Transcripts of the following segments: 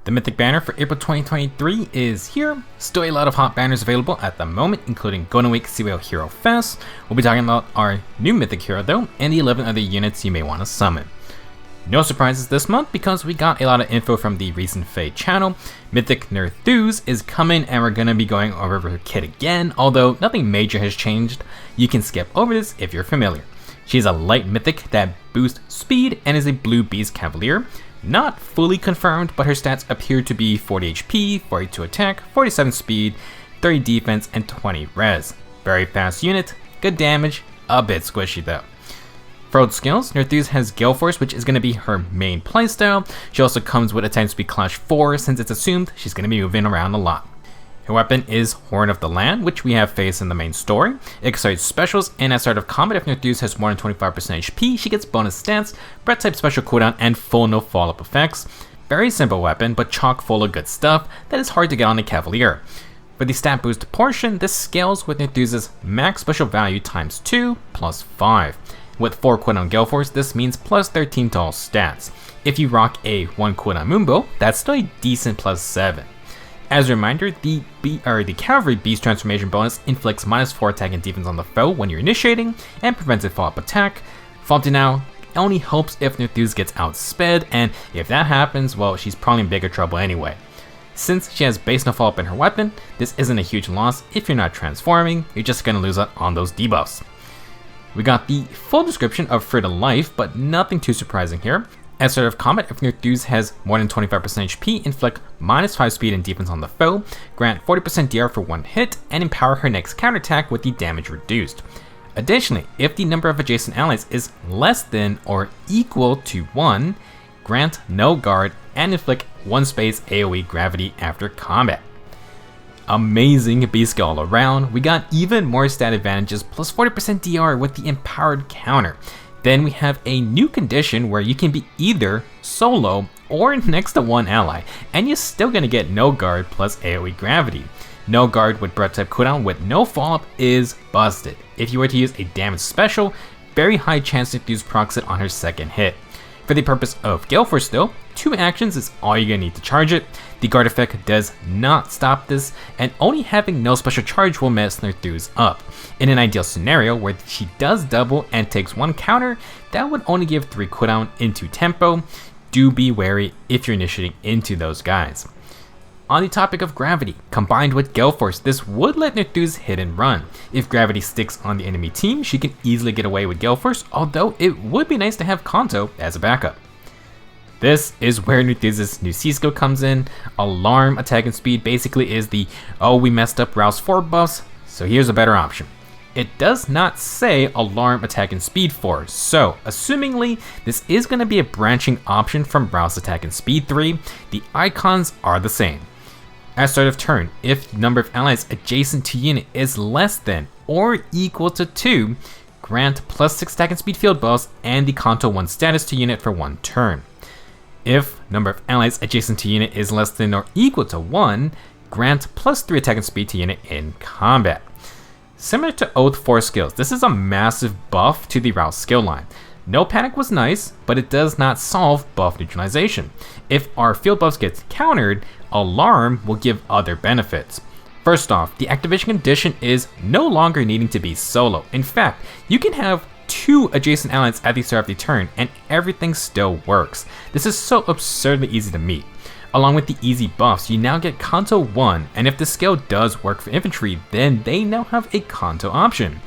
The Mythic banner for April 2023 is here. Still a lot of hot banners available at the moment, including Golden Week Serial Hero Fest. We'll be talking about our new Mythic hero though, and the 11 other units you may want to summon. No surprises this month because we got a lot of info from the recent Fade channel. Mythic NerÞuz is coming and we're going to be going over her kit again, although nothing major has changed. You can skip over this if you're familiar. She's a light mythic that boosts speed and is a blue beast cavalier. Not fully confirmed, but her stats appear to be 40 HP, 42 attack, 47 speed, 30 defense, and 20 res. Very fast unit, good damage, a bit squishy though. For old skills, NerÞuz has Galeforce, which is going to be her main playstyle. She also comes with attack speed clash 4 since it's assumed she's going to be moving around a lot. Her weapon is Horn of the Land, which we have faced in the main story. It accelerates specials, and at start of combat, if NerÞuz has more than 25% HP, she gets bonus stats, breath type special cooldown, and full no follow-up effects. Very simple weapon, but chock full of good stuff that is hard to get on a Cavalier. For the stat boost portion, this scales with NerÞuz's max special value times 2 plus 5. With 4 cooldown Galeforce, this means plus 13 to all stats. If you rock a 1 cooldown Moonbow, that's still a decent plus 7. As a reminder, the Cavalry Beast transformation bonus inflicts minus 4 attack and defense on the foe when you're initiating, and prevents a follow-up attack. Faulty now only helps if NerÞuz gets outsped, and if that happens, well, she's probably in bigger trouble anyway. Since she has base no follow-up in her weapon, this isn't a huge loss if you're not transforming, you're just gonna lose out on those debuffs. We got the full description of Free to Life, but nothing too surprising here. At start of combat, if NerÞuz has more than 25% HP, inflict minus 5 speed and defense on the foe, grant 40% DR for 1 hit, and empower her next counterattack with the damage reduced. Additionally, if the number of adjacent allies is less than or equal to 1, grant no guard and inflict 1 space AoE gravity after combat. Amazing beast skill all around. We got even more stat advantages plus 40% DR with the empowered counter. Then we have a new condition where you can be either solo or next to one ally, and you're still gonna get no guard plus AoE gravity. No guard with breath type cooldown with no follow-up is busted. If you were to use a damage special, very high chance to use procs it on her second hit. For the purpose of Galeforce though, 2 actions is all you're gonna need to charge it. The guard effect does not stop this, and only having no special charge will mess NerÞuz up. In an ideal scenario where she does double and takes 1 counter, that would only give 3 cooldown into tempo. Do be wary if you're initiating into those guys. On the topic of gravity, combined with Galeforce, this would let NerÞuz hit and run. If gravity sticks on the enemy team, she can easily get away with Galeforce, although it would be nice to have Canto as a backup. This is where NerThuz's new C skill comes in. Alarm attack and speed basically is the, oh we messed up Rouse 4 buffs, so here's a better option. It does not say alarm attack and speed 4, so assumingly this is going to be a branching option from Rouse attack and speed 3, the icons are the same. At start of turn, if number of allies adjacent to unit is less than or equal to 2, grant plus 6 attack and speed field buffs and the Canto 1 status to unit for 1 turn. If number of allies adjacent to unit is less than or equal to 1, grant plus 3 attack and speed to unit in combat. Similar to Oath 4 skills, this is a massive buff to the Rouse skill line. No Panic was nice, but it does not solve buff neutralization. If our field buffs get countered, Alarm will give other benefits. First off, the activation condition is no longer needing to be solo. In fact, you can have 2 adjacent allies at the start of the turn and everything still works. This is so absurdly easy to meet. Along with the easy buffs, you now get Canto 1, and if the skill does work for infantry, then they now have a Canto option.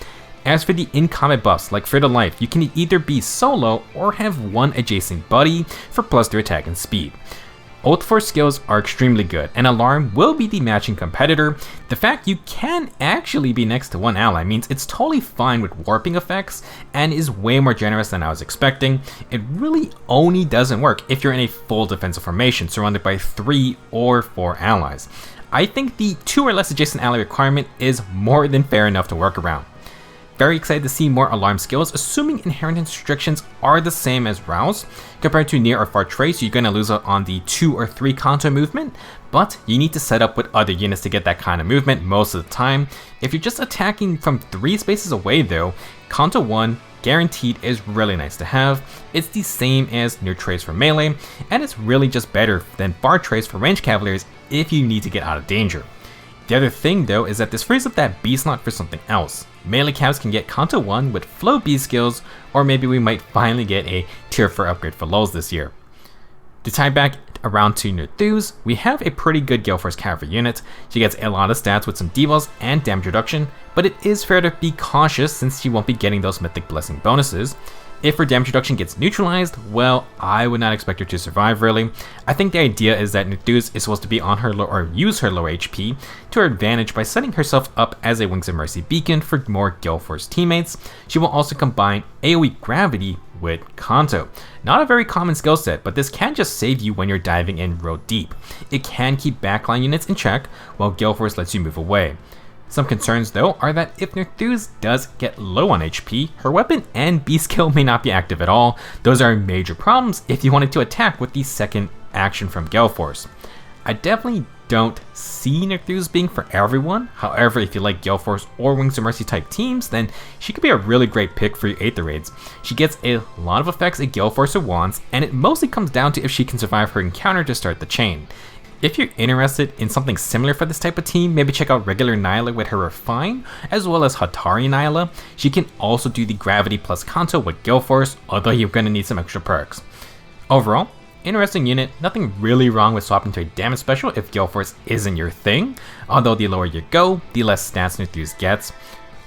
As for the in-combat buffs like Free to Life, you can either be solo or have 1 adjacent buddy for plus 3 attack and speed. Oath 4 skills are extremely good, and Alarm will be the matching competitor. The fact you can actually be next to 1 ally means it's totally fine with warping effects and is way more generous than I was expecting. It really only doesn't work if you're in a full defensive formation surrounded by 3 or 4 allies. I think the 2 or less adjacent ally requirement is more than fair enough to work around. Very excited to see more alarm skills, assuming inheritance restrictions are the same as Rouse. Compared to near or far trace, you're going to lose out on the 2 or 3 Canto movement, but you need to set up with other units to get that kind of movement most of the time. If you're just attacking from 3 spaces away though, Canto 1 guaranteed is really nice to have. It's the same as NerThuz for melee, and it's really just better than bar trace for ranged cavaliers if you need to get out of danger. The other thing though is that this frees up that B slot for something else. Melee calves can get Canto 1 with flow B skills, or maybe we might finally get a tier 4 upgrade for lulls this year. To tie back around to NerThuz, we have a pretty good Galeforce cavalry unit. She gets a lot of stats with some debuffs and damage reduction, but it is fair to be cautious since she won't be getting those Mythic Blessing bonuses. If her damage reduction gets neutralized, well, I would not expect her to survive really. I think the idea is that NerThuz is supposed to be on her low or use her low HP to her advantage by setting herself up as a Wings of Mercy beacon for more Galeforce teammates. She will also combine AoE Gravity with Canto. Not a very common skill set, but this can just save you when you're diving in real deep. It can keep backline units in check, while Galeforce lets you move away. Some concerns though are that if NerThuz does get low on HP, her weapon and B skill may not be active at all. Those are major problems if you wanted to attack with the second action from Galeforce. I definitely don't see NerThuz being for everyone. However, if you like Galeforce or Wings of Mercy type teams, then she could be a really great pick for your Aether raids. She gets a lot of effects a Galeforce wants, and it mostly comes down to if she can survive her encounter to start the chain. If you're interested in something similar for this type of team, maybe check out regular Nyla with her Refine, as well as Hatari Nyla. She can also do the Gravity plus Canto with Galeforce, although you're going to need some extra perks. Overall, interesting unit, nothing really wrong with swapping to a damage special if Galeforce isn't your thing, although the lower you go, the less stats NerThuz gets.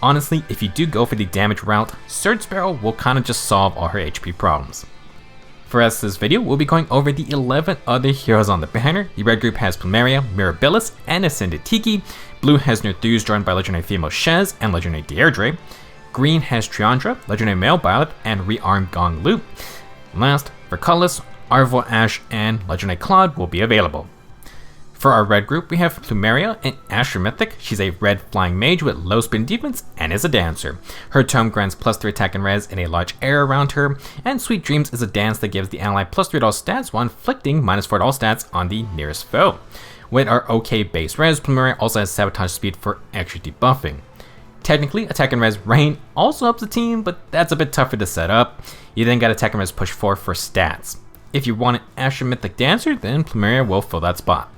Honestly, if you do go for the damage route, Surge Sparrow will kind of just solve all her HP problems. For us this video, we'll be going over the 11 other heroes on the banner. The red group has Plumeria, Mirabilis, and Ascended Tiki. Blue has NerThuz joined by legendary female Shez and legendary Deirdre. Green has Triandra, legendary male Byleth, and Rearmed Ganglot. Last, for Colorless, Arval, Ashe, and legendary Claude will be available. For our red group, we have Plumeria, an Asher Mythic. She's a red flying mage with low spin defense and is a dancer. Her tome grants +3 attack and res in a large area around her, and Sweet Dreams is a dance that gives the ally +3 to all stats while inflicting -4 to all stats on the nearest foe. With our OK base res, Plumeria also has Sabotage Speed for extra debuffing. Technically, attack and res rain also helps the team, but that's a bit tougher to set up. You then got attack and res push 4 for stats. If you want an Asher Mythic Dancer, then Plumeria will fill that spot.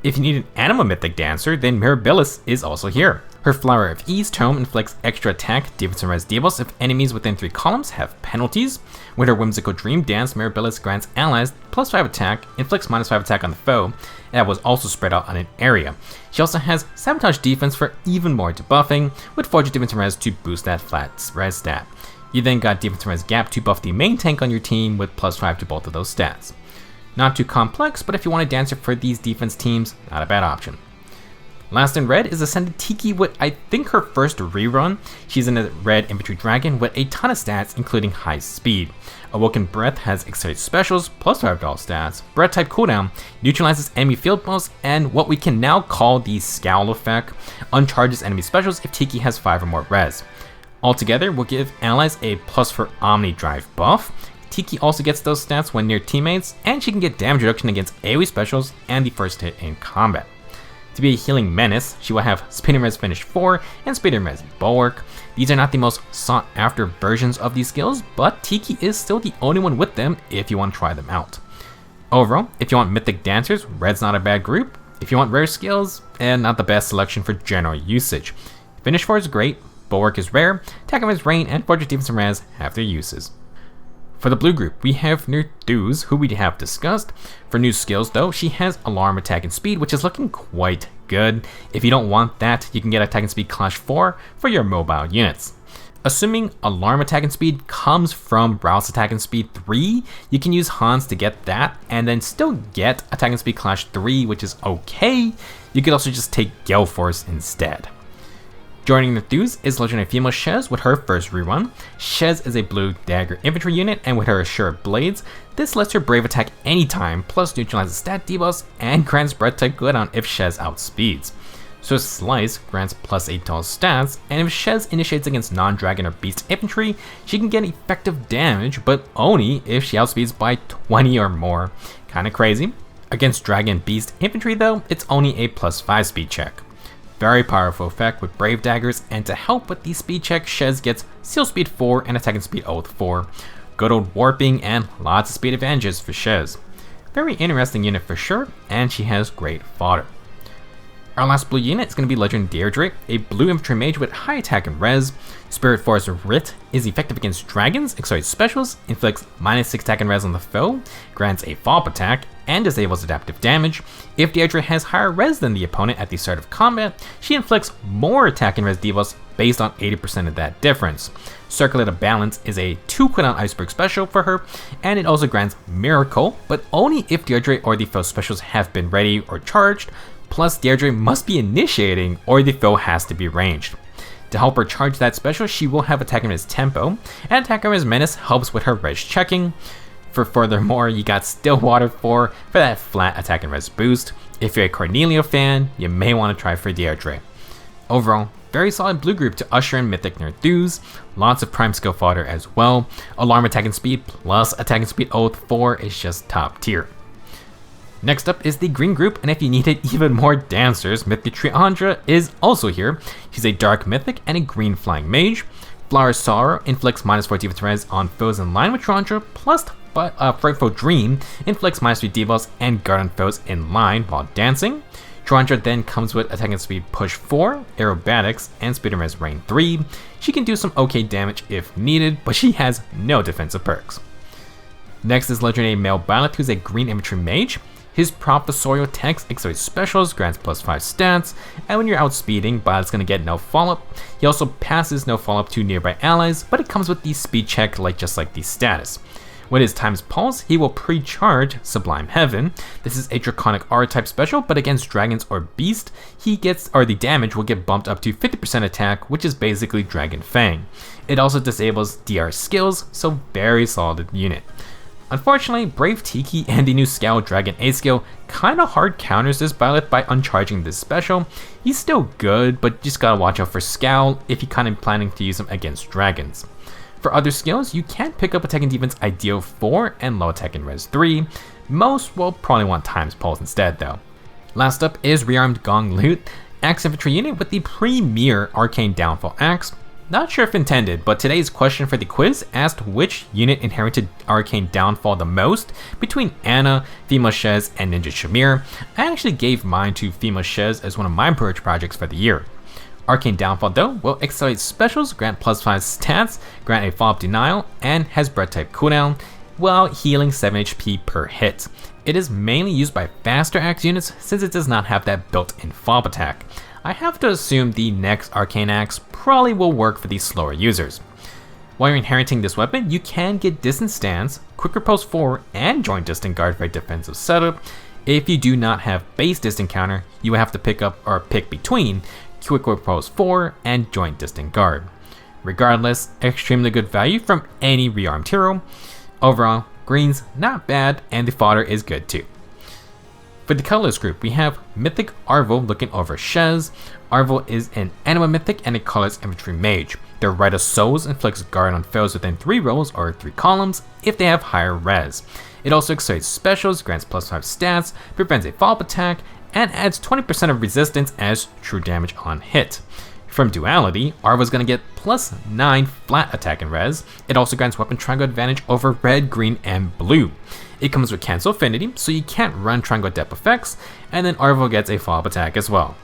If you need an Anima Mythic Dancer, then Mirabilis is also here. Her Flower of Ease tome inflicts extra attack, defense, and res debuffs if enemies within 3 columns have penalties. With her Whimsical Dream Dance, Mirabilis grants allies +5 attack, inflicts -5 attack on the foe, and that was also spread out on an area. She also has Sabotage Defense for even more debuffing, with Fortune Defense and res to boost that flat res stat. You then got Defense and res Gap to buff the main tank on your team with +5 to both of those stats. Not too complex, but if you want a dancer for these defense teams, not a bad option. Last in red is Ascended Tiki with I think her first rerun. She's in a red infantry dragon with a ton of stats including high speed. Awoken Breath has accelerated specials +5 to all stats, breath type cooldown, neutralizes enemy field balls, and what we can now call the Scowl effect, uncharges enemy specials if Tiki has 5 or more res. Altogether, we'll give allies a +4 Omni Drive buff. Tiki also gets those stats when near teammates, and she can get damage reduction against AoE specials and the first hit in combat. To be a healing menace, she will have Speed and Res Finish 4 and Speed and Res Bulwark. These are not the most sought after versions of these skills, but Tiki is still the only one with them if you want to try them out. Overall, if you want Mythic Dancers, red's not a bad group. If you want rare skills, not the best selection for general usage. Finish 4 is great, Bulwark is rare, Attack and Res Rain, and Fortress Defense and Res have their uses. For the blue group, we have NerThuz, who we have discussed. For new skills though, she has Alarm, Attack, and Speed, which is looking quite good. If you don't want that, you can get Attack and Speed Clash 4 for your mobile units. Assuming Alarm, Attack, and Speed comes from Browse Attack and Speed 3, you can use Hans to get that, and then still get Attack and Speed Clash 3, which is okay. You could also just take Galeforce instead. Joining NerThuz is legendary female Shez with her first rerun. Shez is a blue dagger infantry unit, and with her Assured Blades, this lets her brave attack anytime, plus neutralizes stat debuffs and grants breath type cooldown if Shez outspeeds. Swift Slice grants +8 to all stats, and if Shez initiates against non-dragon or beast infantry, she can get effective damage, but only if she outspeeds by 20 or more. Kinda crazy. Against dragon beast infantry though, it's only a +5 speed check. Very powerful effect with brave daggers, and to help with the speed check, Shez gets seal speed 4, and attacking speed oath 4. Good old warping and lots of speed advantages for Shez. Very interesting unit for sure, and she has great fodder. Our last blue unit is going to be Legend Deirdre, a blue infantry mage with high attack and res. Spirit Force Writ is effective against dragons, accelerates specials, inflicts -6 attack and res on the foe, grants a follow-up attack, and disables adaptive damage. If Deirdre has higher res than the opponent at the start of combat, she inflicts more attack and res debuffs based on 80% of that difference. Circulate of Balance is a 2 cooldown iceberg special for her, and it also grants Miracle, but only if Deirdre or the foe specials have been ready or charged. Plus, Deirdre must be initiating or the foe has to be ranged. To help her charge that special, she will have Attack and Res Tempo, and Attack and Res Menace helps with her res checking. Furthermore, you got Stillwater for that flat attack and res boost. If you're a Cornelio fan, you may want to try for Deirdre. Overall, very solid blue group to usher in Mythic NerÞuz, lots of prime skill fodder as well. Alarm attack and speed plus attack and speed oath 4 is just top tier. Next up is the green group, and if you needed even more dancers, Mythic Triandra is also here. She's a dark mythic and a green flying mage. Flower Sorrow inflicts -4 defense res on foes in line with Triandra, plus Frightful Dream inflicts -3 debuffs and guard on foes in line while dancing. Triandra then comes with attack and speed push 4, aerobatics, and speed and res rain 3. She can do some okay damage if needed, but she has no defensive perks. Next is legendary male Byleth, who's a green infantry mage. His professorial text accelerates specials, grants +5 stats, and when you're outspeeding, Byleth's gonna get no follow-up. He also passes no follow-up to nearby allies, but it comes with the speed check just like the status. With his Time's Pulse, he will pre-charge Sublime Heaven. This is a Draconic Aura type special, but against dragons or beast, the damage will get bumped up to 50% attack, which is basically Dragon Fang. It also disables DR skills, so very solid unit. Unfortunately, Brave Tiki and the new Scowl Dragon A skill kinda hard counters this Byleth by uncharging this special. He's still good, but just gotta watch out for Scowl if you're kinda planning to use him against dragons. For other skills, you can pick up Attack and Defense Ideal 4 and Low Attack and Res 3. Most will probably want Time's Pulse instead though. Last up is Rearmed Ganglot, Axe Infantry unit with the premier Arcane Downfall Axe. Not sure if intended, but today's question for the quiz asked which unit inherited Arcane Downfall the most between Anna, Female Shez, and Ninja Shamir. I actually gave mine to Female Shez as one of my Purge projects for the year. Arcane Downfall though will accelerate specials, grant +5 stats, grant a follow-up denial, and has breath type cooldown, while healing 7 HP per hit. It is mainly used by faster axe units since it does not have that built-in follow-up attack. I have to assume the next Arcane Axe probably will work for these slower users. While you're inheriting this weapon, you can get Distant Stance, Quick Repulse 4, and Joint Distant Guard for a defensive setup. If you do not have base Distant Counter, you will have to pick between Quick Repulse 4 and Joint Distant Guard. Regardless, extremely good value from any rearmed hero. Overall, green's not bad, and the fodder is good too. For the colorless group, we have Mythic Arval looking over Shez. Arval is an Anima Mythic and a colorless infantry mage. Their Rite of Souls inflicts guard on foes within 3 rows or 3 columns if they have higher res. It also accelerates specials, grants +5 stats, prevents a follow-up attack, and adds 20% of resistance as true damage on hit. From Duality, Arval is going to get +9 flat attack and res. It also grants weapon triangle advantage over red, green, and blue. It comes with cancel affinity, so you can't run triangle depth effects, and then Arval gets a follow-up attack as well.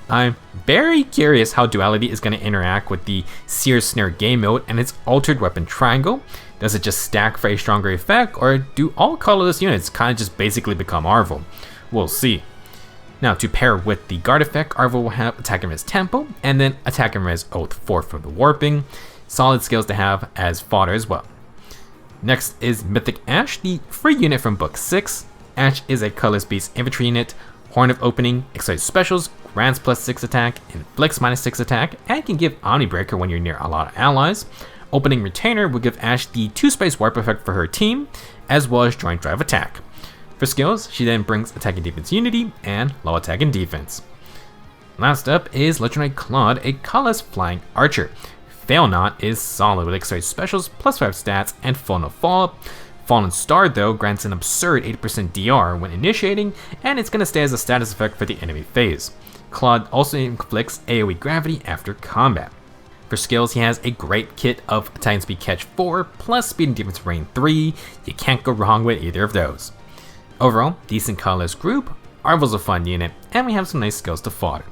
I'm very curious how Duality is going to interact with the Seer Snare game mode and its altered weapon triangle. Does it just stack for a stronger effect, or do all colorless units kind of just basically become Arval? We'll see. Now, to pair with the guard effect, Arval will have Attack and Res Tempo, and then Attack and Res Oath 4 for the warping. Solid skills to have as fodder as well. Next is Mythic Ash, the free unit from Book 6. Ash is a colorless beast infantry unit. Horn of Opening accelerates specials, grants +6 attack, inflicts -6 attack, and can give Omnibreaker when you're near a lot of allies. Opening Retainer will give Ash the 2-space warp effect for her team, as well as Joint Drive attack. For skills, she then brings Attack and Defense Unity and Low Attack and Defense. Last up is Legendary Claude, a colorless flying archer. Fail Not is solid with accelerated specials, +5 stats, and full no follow-up. Fallen Star though grants an absurd 80% DR when initiating, and it's going to stay as a status effect for the enemy phase. Claude also inflicts AoE gravity after combat. For skills, he has a great kit of attack speed catch 4 plus speed and defense range 3. You can't go wrong with either of those. Overall, decent colorless group, Arval's a fun unit, and we have some nice skills to fodder.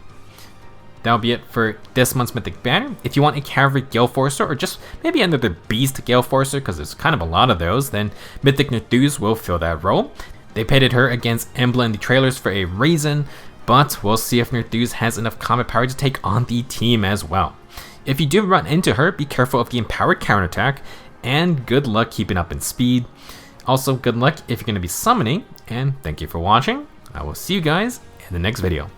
That'll be it for this month's Mythic banner. If you want a cavalry Galeforcer, or just maybe another beast Galeforcer, because there's kind of a lot of those, then Mythic NerÞuz will fill that role. They pitted her against Emblem in the trailers for a reason, but we'll see if NerÞuz has enough combat power to take on the team as well. If you do run into her, be careful of the empowered counterattack, and good luck keeping up in speed. Also, good luck if you're going to be summoning, and thank you for watching. I will see you guys in the next video.